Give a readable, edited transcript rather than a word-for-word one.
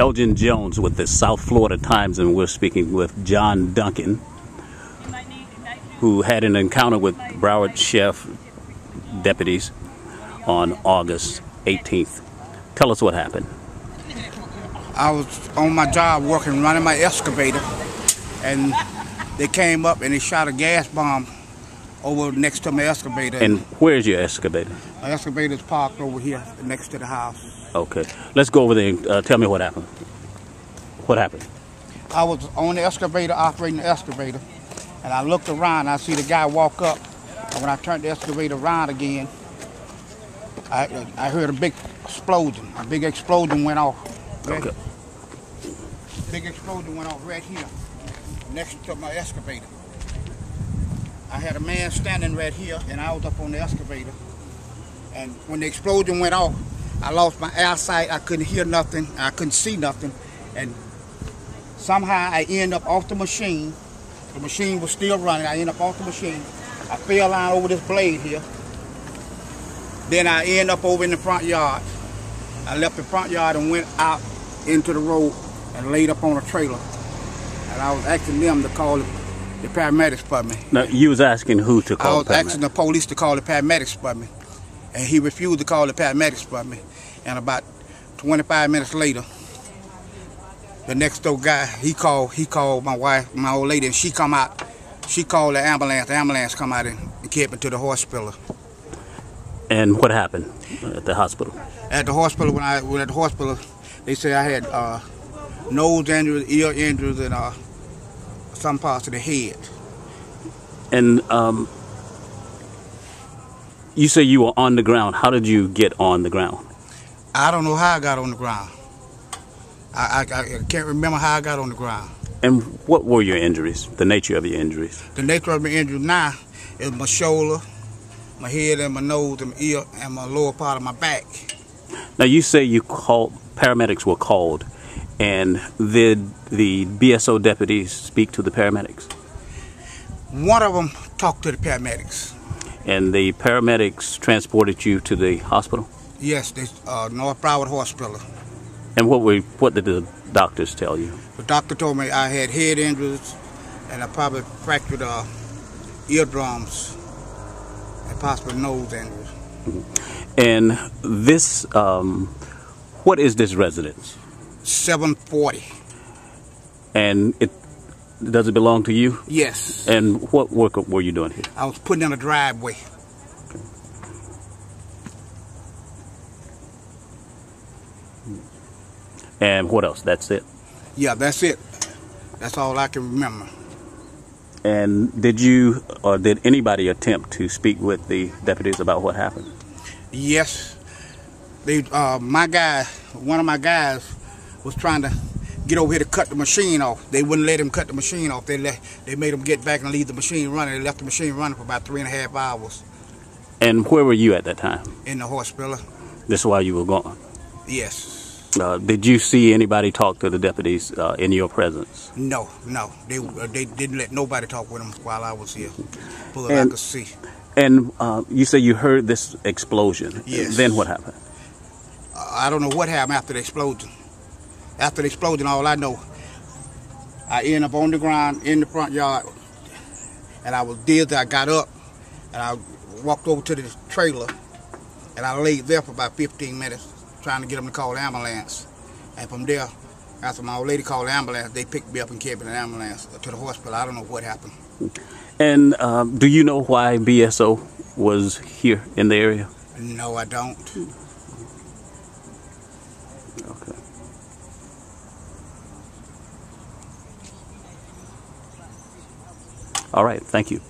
Elgin Jones with the South Florida Times, and we're speaking with John Duncan, who had an encounter with Broward Sheriff deputies on August 18th. Tell us what happened. I was on my job working, running my excavator, and they came up and they shot a gas bomb over next to my excavator. And where's your excavator? My excavator is parked over here next to the house. Okay, let's go over there and tell me what happened. What happened? I was on the excavator, operating the excavator, and I looked around. I see the guy walk up, and when I turned the excavator around again, I heard a big explosion. A big explosion went off. Okay. Big explosion went off right here, next to my excavator. I had a man standing right here, and I was up on the excavator. And when the explosion went off, I lost my eyesight. I couldn't hear nothing. I couldn't see nothing. And somehow I ended up off the machine. The machine was still running. I ended up off the machine. I fell down over this blade here. Then I ended up over in the front yard. I left the front yard and went out into the road and laid up on a trailer. And I was asking them to call the paramedics for me. Now, you was asking who to call? I was asking the police to call the paramedics for me. And he refused to call the paramedics for me. And about 25 minutes later, the next door guy, he called my wife, my old lady, and she come out. She called the ambulance. The ambulance come out and kept me to the hospital. And what happened at the hospital? At the hospital, when I was at the hospital, they said I had nose injuries, ear injuries, and some parts of the head. And you say you were on the ground. How did you get on the ground? I don't know how I got on the ground. I can't remember how I got on the ground. And what were your injuries, the nature of your injuries? The nature of my injuries now is my shoulder, my head, and my nose, and my ear, and my lower part of my back. Now, you say you called, paramedics were called, and did the BSO deputies speak to the paramedics? One of them talked to the paramedics. And the paramedics transported you to the hospital? Yes, they North Broward Hospital. And what did the doctors tell you? The doctor told me I had head injuries, and I probably fractured eardrums, and possibly nose injuries. Mm-hmm. And this, what is this residence? 740. And does it belong to you? Yes. And what work were you doing here? I was putting in a driveway. Okay. And what else? That's it? Yeah, that's it. That's all I can remember. And did you or did anybody attempt to speak with the deputies about what happened? Yes. My guy, one of my guys, was trying to get over here to cut the machine off. They wouldn't let him cut the machine off. They made him get back and leave the machine running. They left the machine running for about 3.5 hours. And where were you at that time? In the hospital. This is why you were gone? Yes. Did you see anybody talk to the deputies in your presence? No. They didn't let nobody talk with them while I was here, for I could see. And you say you heard this explosion. Yes. Then what happened? I don't know what happened after the explosion. After the explosion, all I know, I ended up on the ground in the front yard, and I was dizzy. I got up, and I walked over to the trailer, and I laid there for about 15 minutes, trying to get them to call the ambulance. And from there, after my old lady called the ambulance, they picked me up and carried me in the ambulance to the hospital. I don't know what happened. And do you know why BSO was here in the area? No, I don't. Okay. All right, thank you.